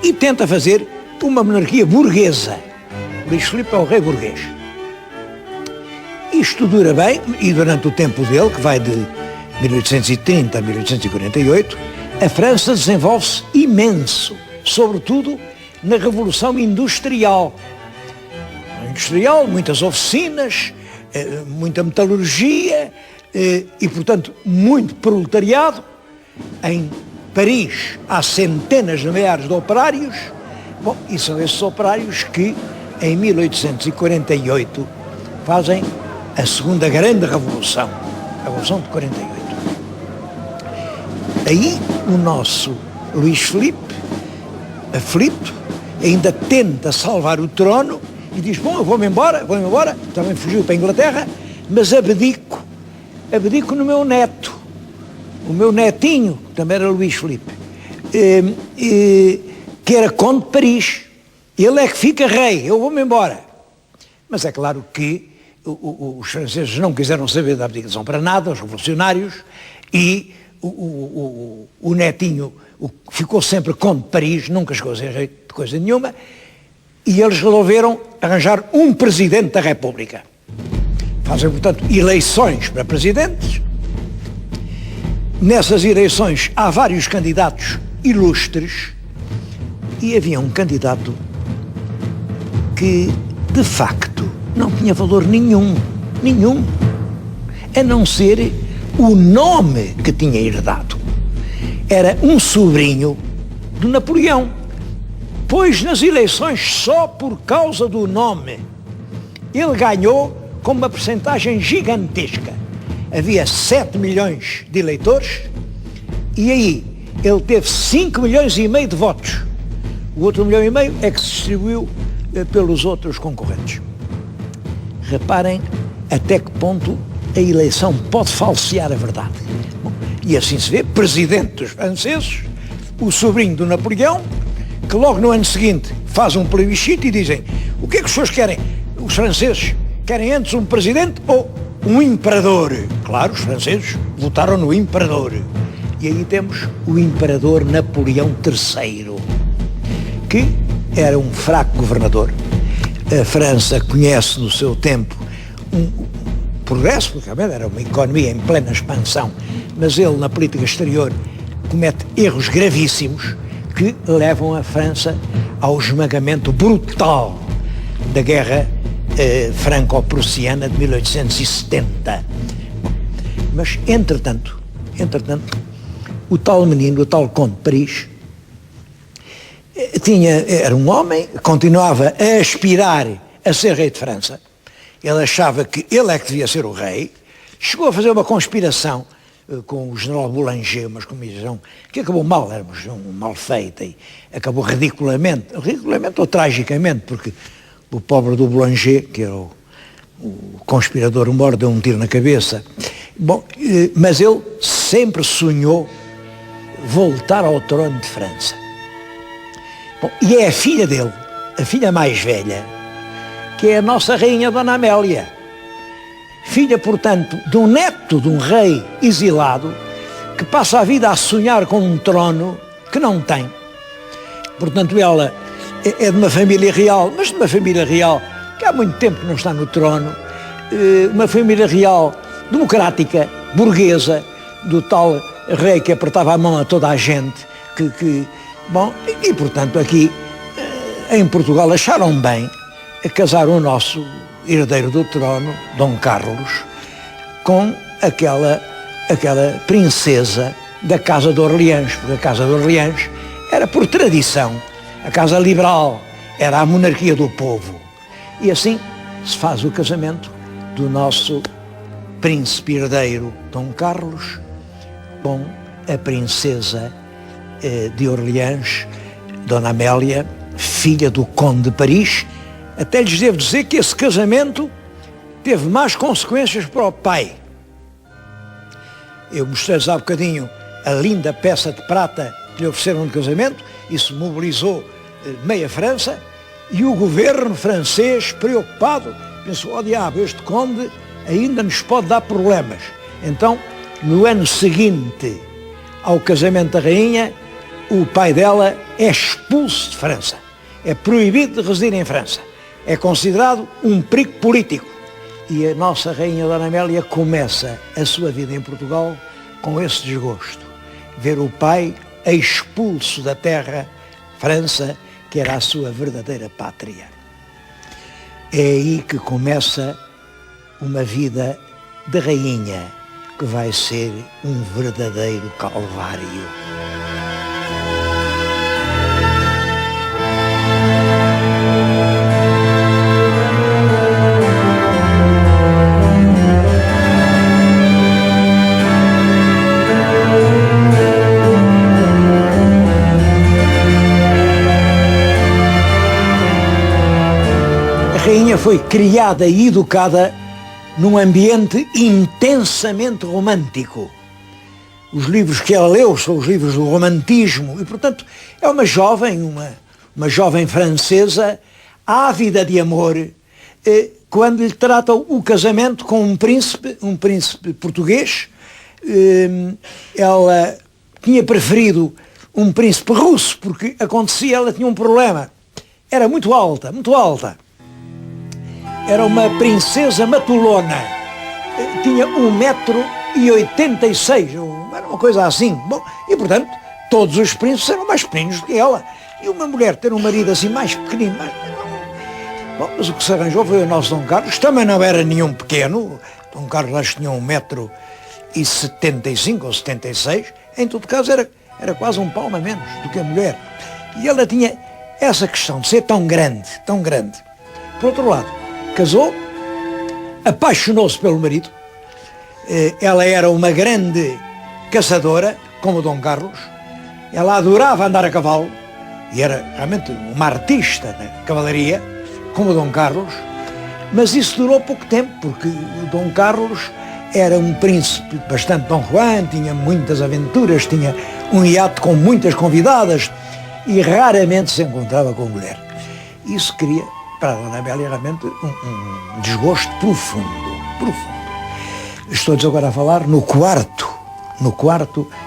e tenta fazer uma monarquia burguesa. Luís Filipe é o rei burguês. Isto dura bem, e durante o tempo dele, que vai de 1830 a 1848, a França desenvolve-se imenso, sobretudo na Revolução Industrial. Muitas oficinas, muita metalurgia e, portanto, muito proletariado. Em Paris há centenas de milhares de operários. Bom, e são esses operários que, em 1848, fazem a segunda grande revolução, a Revolução de 48. Aí o nosso Luís Filipe, aflito, ainda tenta salvar o trono e diz, bom, eu vou-me embora, também fugiu para a Inglaterra, mas abdico no meu neto, o meu netinho, também era Luís Filipe, que era conde de Paris. Ele é que fica rei, eu vou-me embora. Mas é claro que os franceses não quiseram saber da abdicação para nada, os revolucionários, e o netinho ficou sempre conde de Paris, nunca chegou a ser rei de coisa nenhuma, e eles resolveram arranjar um presidente da República. Fazem, portanto, eleições para presidentes. Nessas eleições há vários candidatos ilustres e havia um candidato que, de facto, não tinha valor nenhum, a não ser o nome que tinha herdado. Era um sobrinho do Napoleão, pois nas eleições, só por causa do nome, ele ganhou com uma percentagem gigantesca. Havia 7 milhões de eleitores e aí ele teve 5 milhões e meio de votos. O outro 1,5 milhão é que se distribuiu pelos outros concorrentes. Reparem até que ponto a eleição pode falsear a verdade. Bom, e assim se vê, presidente dos franceses, o sobrinho do Napoleão, que logo no ano seguinte faz um plebiscito e dizem, o que é que os senhores querem? Os franceses querem antes um presidente ou um imperador? Claro, os franceses votaram no imperador. E aí temos o imperador Napoleão III, que era um fraco governador. A França conhece no seu tempo um progresso, porque realmente era uma economia em plena expansão, mas ele na política exterior comete erros gravíssimos que levam a França ao esmagamento brutal da guerra franco-prussiana de 1870. Mas, entretanto, o tal menino, o tal conde de Paris, era um homem, continuava a aspirar a ser rei de França. Ele achava que ele é que devia ser o rei. Chegou a fazer uma conspiração com o general Boulanger, uma comissão que acabou mal, era mal feita e acabou ridiculamente ou tragicamente, porque o pobre do Boulanger, que era o conspirador mor, deu um tiro na cabeça. Bom, mas ele sempre sonhou voltar ao trono de França. Bom, e é a filha dele, a filha mais velha, que é a nossa rainha Dona Amélia, filha, portanto, de um neto de um rei exilado, que passa a vida a sonhar com um trono que não tem. Portanto, ela é de uma família real, mas de uma família real que há muito tempo que não está no trono, uma família real democrática, burguesa, do tal rei que apertava a mão a toda a gente, bom, e portanto aqui em Portugal acharam bem casar o nosso herdeiro do trono, Dom Carlos, com aquela princesa da Casa de Orleans, porque a Casa de Orleans era por tradição a casa liberal, era a monarquia do povo. E assim se faz o casamento do nosso príncipe herdeiro Dom Carlos com a princesa de Orleans, Dona Amélia, filha do conde de Paris. Até lhes devo dizer que esse casamento teve mais consequências para o pai. Eu mostrei-lhes há bocadinho a linda peça de prata que lhe ofereceram de casamento, isso mobilizou meia França, e o governo francês, preocupado, pensou, oh diabo, este conde ainda nos pode dar problemas. Então, no ano seguinte ao casamento da rainha, o pai dela é expulso de França, é proibido de residir em França, é considerado um perigo político. E a nossa rainha Dona Amélia começa a sua vida em Portugal com esse desgosto, ver o pai expulso da terra, França, que era a sua verdadeira pátria. É aí que começa uma vida de rainha que vai ser um verdadeiro calvário. A rainha foi criada e educada num ambiente intensamente romântico. Os livros que ela leu são os livros do romantismo e, portanto, é uma jovem francesa ávida de amor, quando lhe tratam o casamento com um príncipe português. Ela tinha preferido um príncipe russo, porque acontecia, ela tinha um problema. Era muito alta, muito alta. Era uma princesa matulona, tinha 1,86 m, era uma coisa assim. Bom, e portanto, todos os príncipes eram mais pequeninos do que ela. E uma mulher ter um marido assim mais pequenino, Bom, mas o que se arranjou foi o nosso Dom Carlos, também não era nenhum pequeno. Dom Carlos acho que tinha 1,75 m ou 76 m, em todo caso era quase um palmo a menos do que a mulher. E ela tinha essa questão de ser tão grande, tão grande. Por outro lado, casou, apaixonou-se pelo marido, ela era uma grande caçadora, como Dom Carlos, ela adorava andar a cavalo, e era realmente uma artista na cavalaria, como Dom Carlos, mas isso durou pouco tempo, porque o Dom Carlos era um príncipe bastante Dom Juan, tinha muitas aventuras, tinha um iate com muitas convidadas, e raramente se encontrava com mulher. Isso cria para a Dona Amélia realmente um desgosto profundo. Estou agora a falar no quarto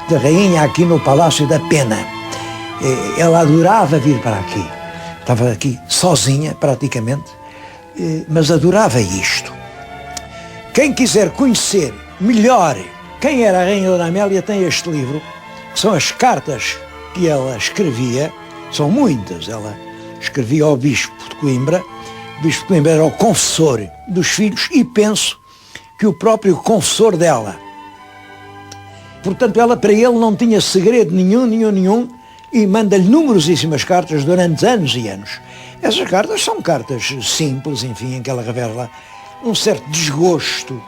da rainha aqui no Palácio da Pena. Ela adorava vir para aqui. Estava aqui sozinha praticamente, mas adorava isto. Quem quiser conhecer melhor quem era a rainha Dona Amélia tem este livro, que são as cartas que ela escrevia, são muitas. Ela escrevia ao bispo de Coimbra. O bispo de Coimbra era o confessor dos filhos e penso que o próprio confessor dela. Portanto, ela para ele não tinha segredo nenhum e manda-lhe numerosíssimas cartas durante anos e anos. Essas cartas são cartas simples, enfim, em que ela revela um certo desgosto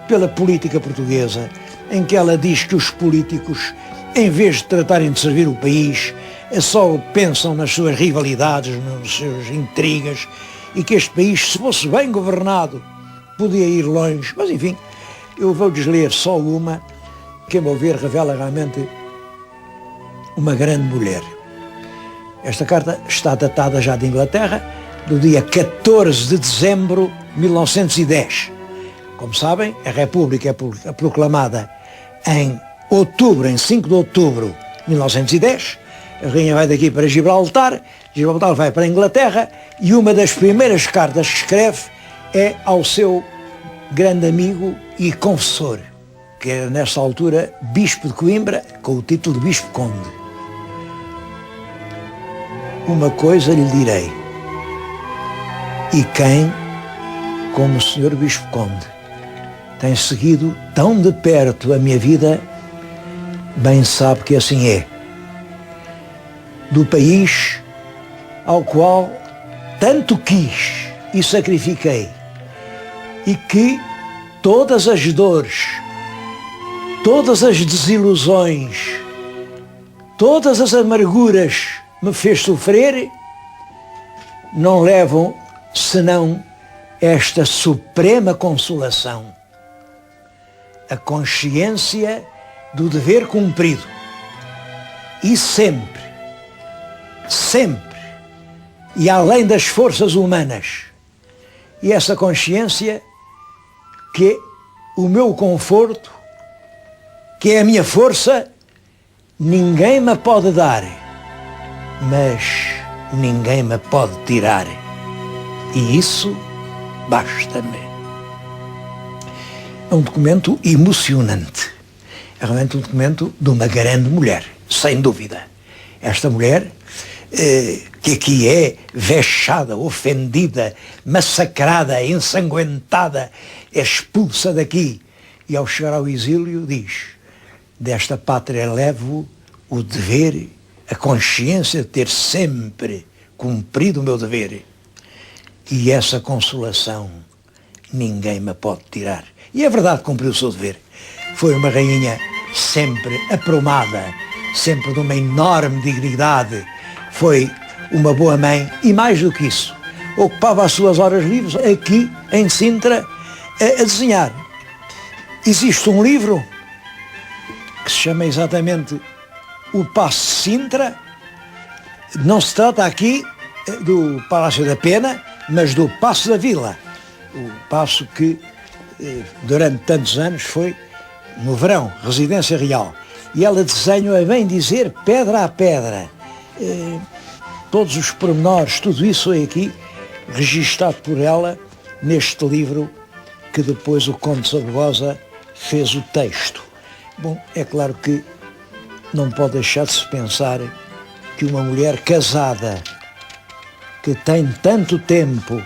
pela política portuguesa, em que ela diz que os políticos, em vez de tratarem de servir o país, só pensam nas suas rivalidades, nas suas intrigas, e que este país, se fosse bem governado, podia ir longe. Mas enfim, eu vou-lhes ler só uma, que a meu ver revela realmente uma grande mulher. Esta carta está datada já de Inglaterra, do dia 14 de dezembro de 1910. Como sabem, a República é proclamada em 5 de outubro de 1910, a rainha vai daqui para Gibraltar vai para a Inglaterra, e uma das primeiras cartas que escreve é ao seu grande amigo e confessor, que era nessa altura bispo de Coimbra, com o título de bispo conde. Uma coisa lhe direi, e quem, como o senhor bispo conde, tem seguido tão de perto a minha vida, bem sabe que assim é. Do país ao qual tanto quis e sacrifiquei, e que todas as dores, todas as desilusões, todas as amarguras me fez sofrer, não levam senão esta suprema consolação, a consciência do dever cumprido. E sempre, e além das forças humanas, e essa consciência que é o meu conforto, que é a minha força, ninguém me pode dar, mas ninguém me pode tirar. E isso basta-me. É um documento emocionante. É realmente um documento de uma grande mulher, sem dúvida. Esta mulher, que que aqui é vexada, ofendida, massacrada, ensanguentada, é expulsa daqui. E ao chegar ao exílio diz: desta pátria levo o dever, a consciência de ter sempre cumprido o meu dever. E essa consolação ninguém me pode tirar. E é verdade que cumpriu o seu dever. Foi uma rainha sempre aprumada, sempre de uma enorme dignidade. Foi uma boa mãe e, mais do que isso, ocupava as suas horas livres aqui em Sintra a desenhar. Existe um livro que se chama exatamente O Paço de Sintra. Não se trata aqui do Palácio da Pena, mas do Paço da Vila. O paço que durante tantos anos foi, no verão, residência real. E ela desenha, a bem dizer, pedra a pedra. Todos os pormenores, tudo isso foi aqui registado por ela neste livro que depois o Conde de Sabugosa fez o texto. Bom, é claro que não pode deixar de se pensar que uma mulher casada que tem tanto tempo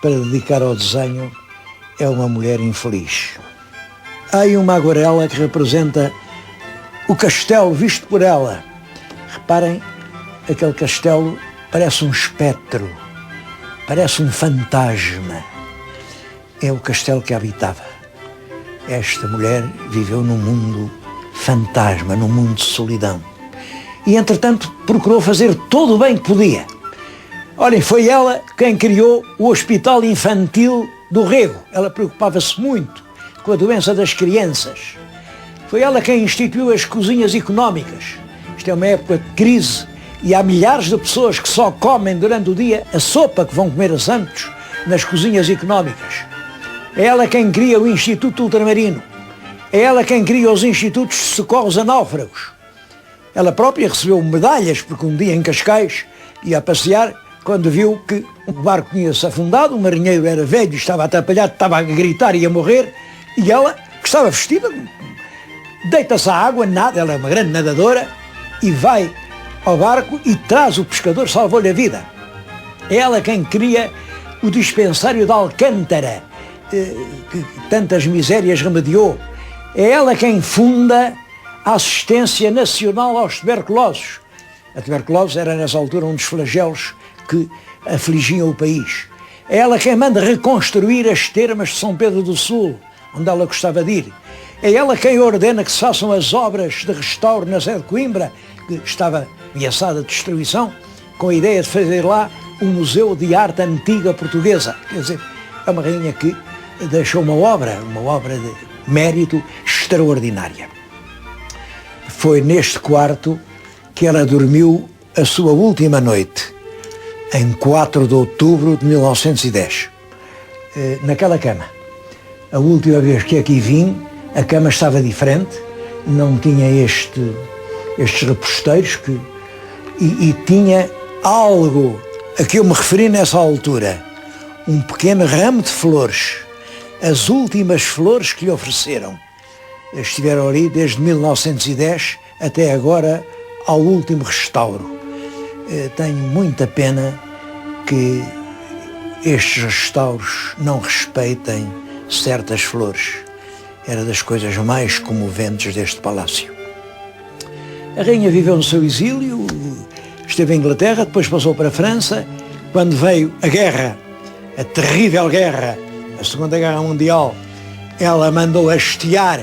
para dedicar ao desenho é uma mulher infeliz. Há aí uma aguarela que representa o castelo visto por ela. Reparem, aquele castelo parece um espectro, parece um fantasma. É o castelo que habitava. Esta mulher viveu num mundo fantasma, num mundo de solidão. E, entretanto, procurou fazer todo o bem que podia. Olhem, foi ela quem criou o Hospital Infantil do Rego. Ela preocupava-se muito com a doença das crianças. Foi ela quem instituiu as cozinhas económicas. Isto é uma época de crise e há milhares de pessoas que só comem durante o dia a sopa que vão comer a Santos nas cozinhas económicas. É ela quem cria o Instituto Ultramarino. É ela quem cria os Institutos de Socorros a Náufragos. Ela própria recebeu medalhas porque um dia em Cascais ia a passear quando viu que o barco tinha-se afundado, o marinheiro era velho, estava atrapalhado, estava a gritar e a morrer, e ela, que estava vestida, deita-se à água, nada, ela é uma grande nadadora, e vai ao barco e traz o pescador, salvou-lhe a vida. É ela quem cria o dispensário de Alcântara, que tantas misérias remediou. É ela quem funda a Assistência Nacional aos Tuberculosos. A tuberculose era, nessa altura, um dos flagelos que afligiam o país. É ela quem manda reconstruir as termas de São Pedro do Sul, onde ela gostava de ir. É ela quem ordena que se façam as obras de restauro na sede de Coimbra, que estava ameaçada de destruição, com a ideia de fazer lá um museu de arte antiga portuguesa. Quer dizer, é uma rainha que deixou uma obra de mérito extraordinária. Foi neste quarto que ela dormiu a sua última noite, em 4 de outubro de 1910, naquela cama. A última vez que aqui vim, a cama estava diferente, não tinha estes reposteiros e tinha algo a que eu me referi nessa altura, um pequeno ramo de flores, as últimas flores que lhe ofereceram. Estiveram ali desde 1910 até agora ao último restauro. Tenho muita pena que estes restauros não respeitem certas flores. Era das coisas mais comoventes deste palácio. A rainha viveu no seu exílio, esteve em Inglaterra, depois passou para a França. Quando veio a guerra, a terrível guerra, a Segunda Guerra Mundial, ela mandou hastear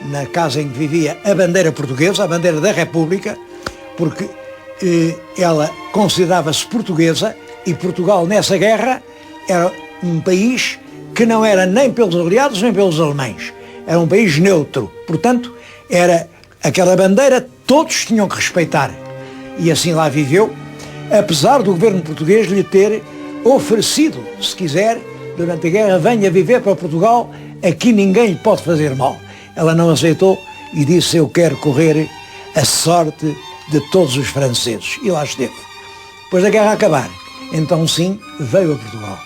na casa em que vivia a bandeira portuguesa, a bandeira da República, porque ela considerava-se portuguesa e Portugal nessa guerra era um país que não era nem pelos aliados nem pelos alemães, era um país neutro, portanto era aquela bandeira todos tinham que respeitar e assim lá viveu, apesar do governo português lhe ter oferecido, se quiser, durante a guerra, venha viver para Portugal, aqui ninguém lhe pode fazer mal. Ela não aceitou e disse: eu quero correr a sorte de todos os franceses. E lá esteve. Depois da guerra acabar, então sim, veio a Portugal.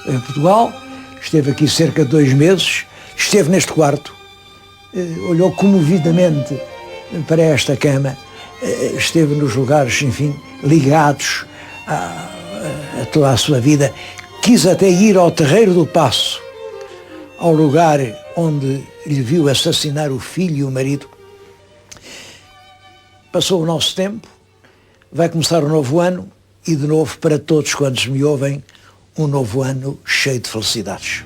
Veio a Portugal, esteve aqui cerca de 2 meses, esteve neste quarto, olhou comovidamente para esta cama, esteve nos lugares, enfim, ligados toda a sua vida, quis até ir ao Terreiro do Paço, ao lugar onde lhe viu assassinar o filho e o marido. Passou o nosso tempo, vai começar o novo ano e, de novo, para todos quantos me ouvem, um novo ano cheio de felicidades.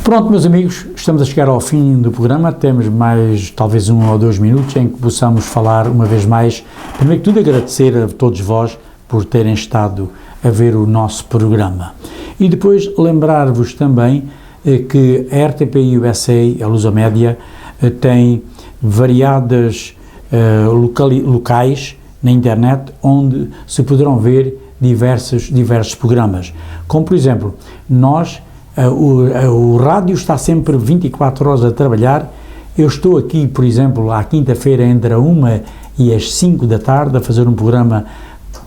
Pronto, meus amigos, estamos a chegar ao fim do programa. Temos mais talvez 1 ou 2 minutos em que possamos falar uma vez mais. Primeiro que tudo, agradecer a todos vós por terem estado a ver o nosso programa. E depois lembrar-vos também que a RTP USA, a Lusomédia, tem variadas locais na internet onde se poderão ver diversos programas. Como, por exemplo, nós... O rádio está sempre 24 horas a trabalhar. Eu estou aqui, por exemplo, à quinta-feira entre a 1 e as 5 da tarde a fazer um programa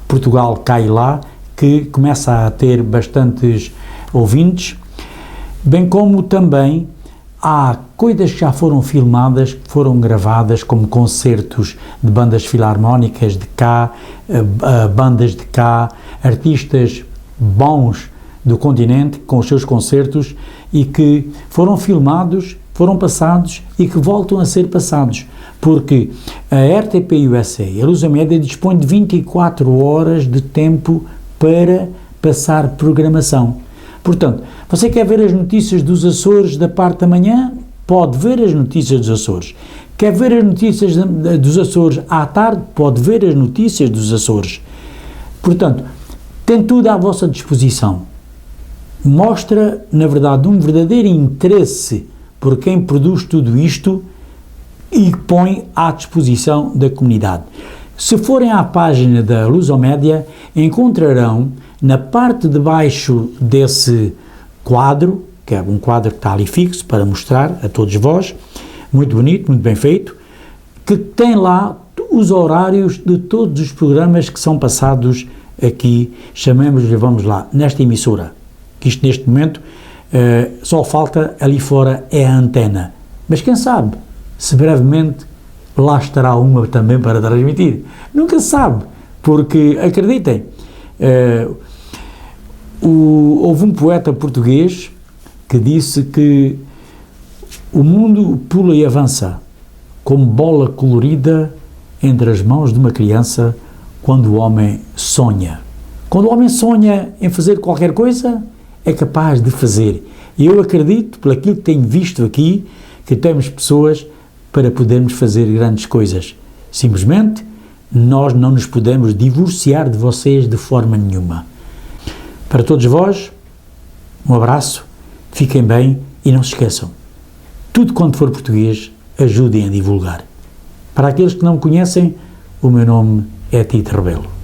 Portugal Cá e Lá, que começa a ter bastantes ouvintes, bem como também há coisas que já foram filmadas, que foram gravadas, como concertos de bandas filarmónicas de cá, bandas de cá, artistas bons do continente, com os seus concertos, e que foram filmados, foram passados e que voltam a ser passados, porque a RTP USA, a Lusomédia, dispõe de 24 horas de tempo para passar programação. Portanto, você quer ver as notícias dos Açores da parte da manhã? Pode ver as notícias dos Açores. Quer ver as notícias dos Açores à tarde? Pode ver as notícias dos Açores. Portanto, tem tudo à vossa disposição. Mostra, na verdade, um verdadeiro interesse por quem produz tudo isto e põe à disposição da comunidade. Se forem à página da Lusomédia, encontrarão na parte de baixo desse quadro, que é um quadro que está ali fixo para mostrar a todos vós, muito bonito, muito bem feito, que tem lá os horários de todos os programas que são passados aqui, chamemos-lhe, vamos lá, nesta emissora. Que isto neste momento só falta ali fora é a antena. Mas quem sabe, se brevemente lá estará uma também para transmitir. Nunca se sabe, porque acreditem, houve um poeta português que disse que o mundo pula e avança como bola colorida entre as mãos de uma criança quando o homem sonha. Quando o homem sonha em fazer qualquer coisa, é capaz de fazer. E eu acredito, pelo aquilo que tenho visto aqui, que temos pessoas para podermos fazer grandes coisas. Simplesmente, nós não nos podemos divorciar de vocês de forma nenhuma. Para todos vós, um abraço, fiquem bem e não se esqueçam, tudo quanto for português, ajudem a divulgar. Para aqueles que não me conhecem, o meu nome é Tito Rebelo.